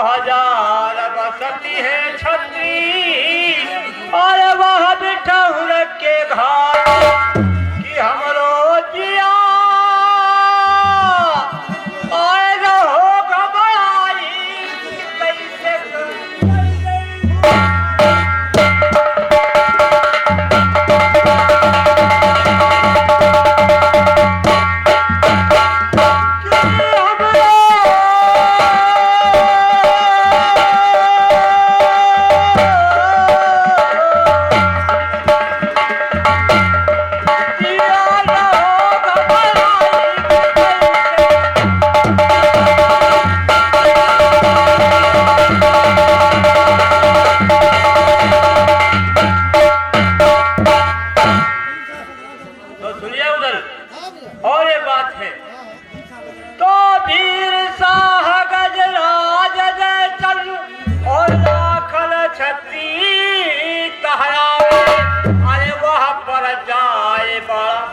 हजार बसती है छत्री और वह बिठौर के घाट कि हमरो जिया और रहो घबराई कैसे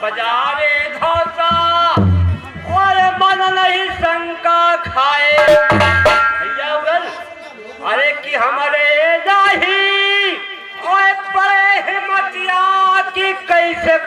बजावे धोसा और मन नहीं शंका खाए भैया उगल अरे कि हमारे जाही और बड़े हिम्मतिया की कैसे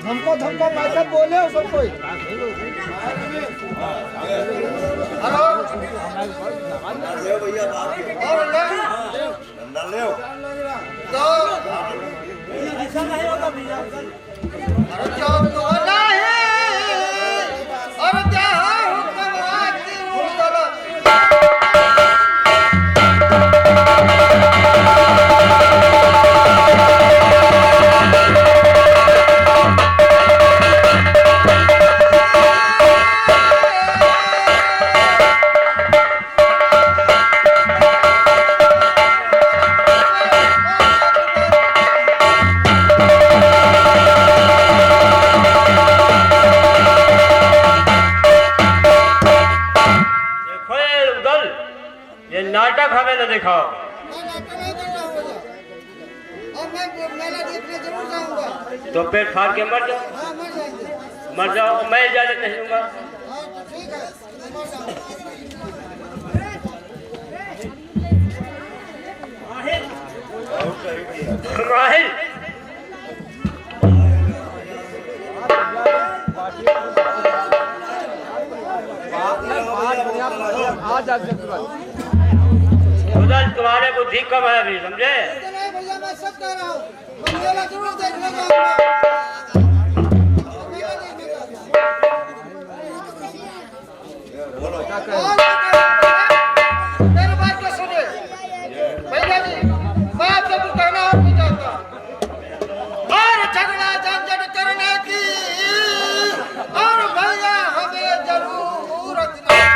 धमको पैसा बोले हो सब कोई नाटक हमें न दिखाओ। तो पेट फाड़ के मर जाओ। मर जाओ, मैं इजाजत नहीं दूंगा। राहिल आज उधर तुम्हारे बुद्धि कम है अभी, समझे? नहीं भैया, मैं सब कह रहा हूँ, मैं मेला जरूर देखने जाऊंगा। मेला देखने जाऊंगा। मेरी बात को सुनिए भैया जी, मैं आपसे कुछ कहना और नहीं चाहता। और झगड़ा झंझट करने की और भैया हमें जरूरत नहीं।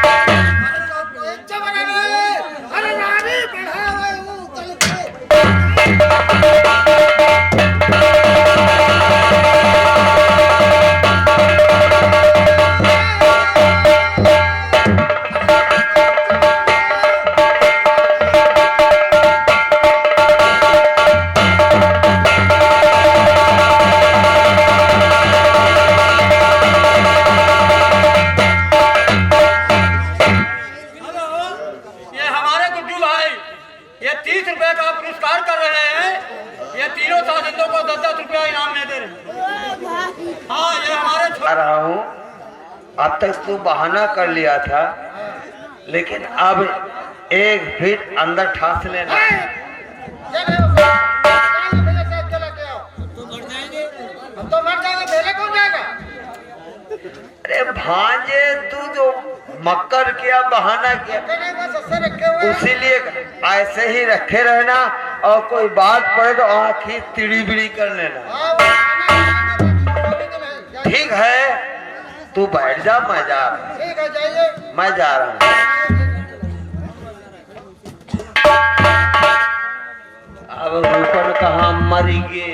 अरे नारी बढ़ावे उतल के। रहा हूँ, अब तक तू बहाना कर लिया था, लेकिन अब एक फीट अंदर ठास लेना। तो मर जाएगा, मेरे कौन जाएगा? अरे भांजे, तू जो मक्कर किया, बहाना किया, उसीलिए ऐसे ही रखे रहना, और कोई बात पड़े तो आँखी तिड़ी बिड़ी कर लेना। ठीक है, तू बैठ जा, मैं जा रहा हूँ। ठीक है, जाइए। मैं जा रहा हूँ। अब ऊपर कहाँ मरेंगे?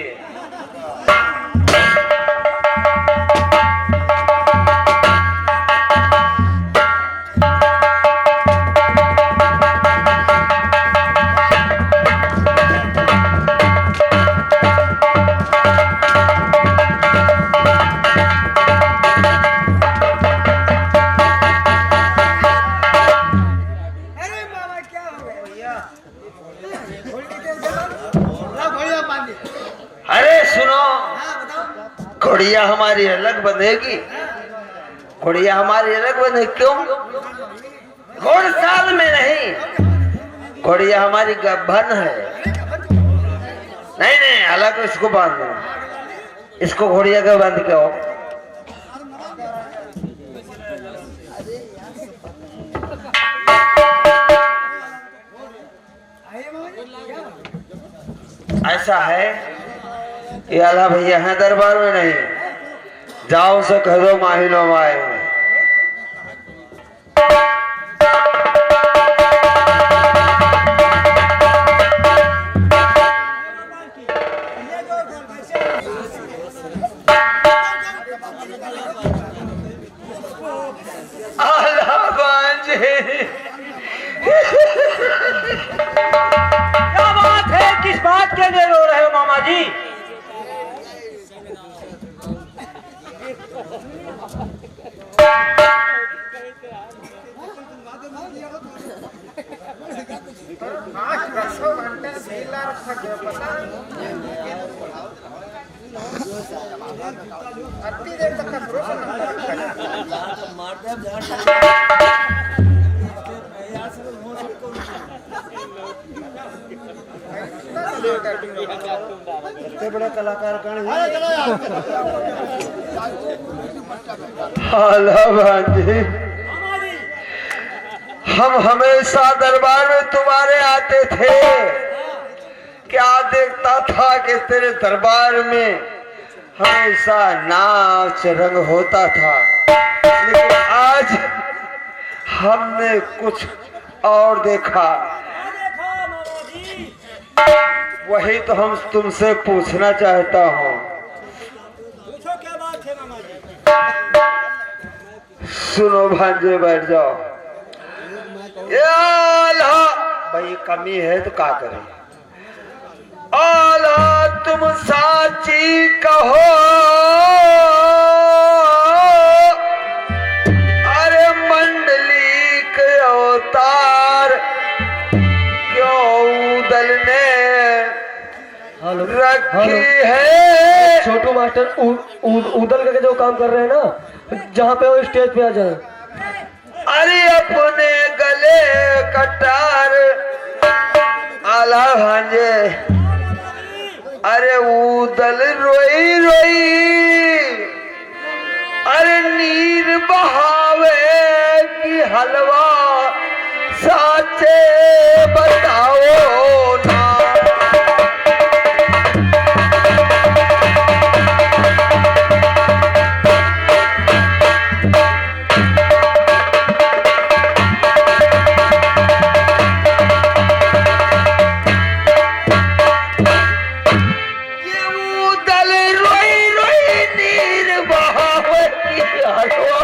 घोड़िया हमारी अलग बंधेगी, घोड़िया हमारी अलग बंधेगी। क्यों? घोड़ साल में नहीं, घोड़िया हमारी गबन है। नहीं नहीं, अलग इसको बांध दो, इसको घोड़िया के बांध के हो। ऐसा है, ये आला भैया है दरबार में नहीं, जाओ से कह दो माहिलो माए हैं। आला बांझे, क्या बात है? किस बात के लिए रो रहे हो मामा जी? बड़ा कलाकार कौन है? हाला भांजी, हम हमेशा दरबार में तुम्हारे आते थे, क्या देखता था कि तेरे दरबार में हमेशा नाच रंग होता था, लेकिन आज हमने कुछ और देखा। वही तो हम तुमसे पूछना चाहता हूँ। पूछो, क्या बात है मामा जी? सुनो भांजे, बैठ जाओ। आला भाई, कमी है तो क्या करें? आला तुम साची कहो, अरे मंडली के अवतार क्यों उदल ने रखी है? छोटू मास्टर उदल करके जो काम कर रहे हैं ना, जहाँ पे वो स्टेज पे आ जाए। अरे अब का भांजे अरे उदल रोई रोई अरे नीर बहावे की हलवा साचे बताओ ना। ये उदल रोई रोई नीर बहावे की हलवा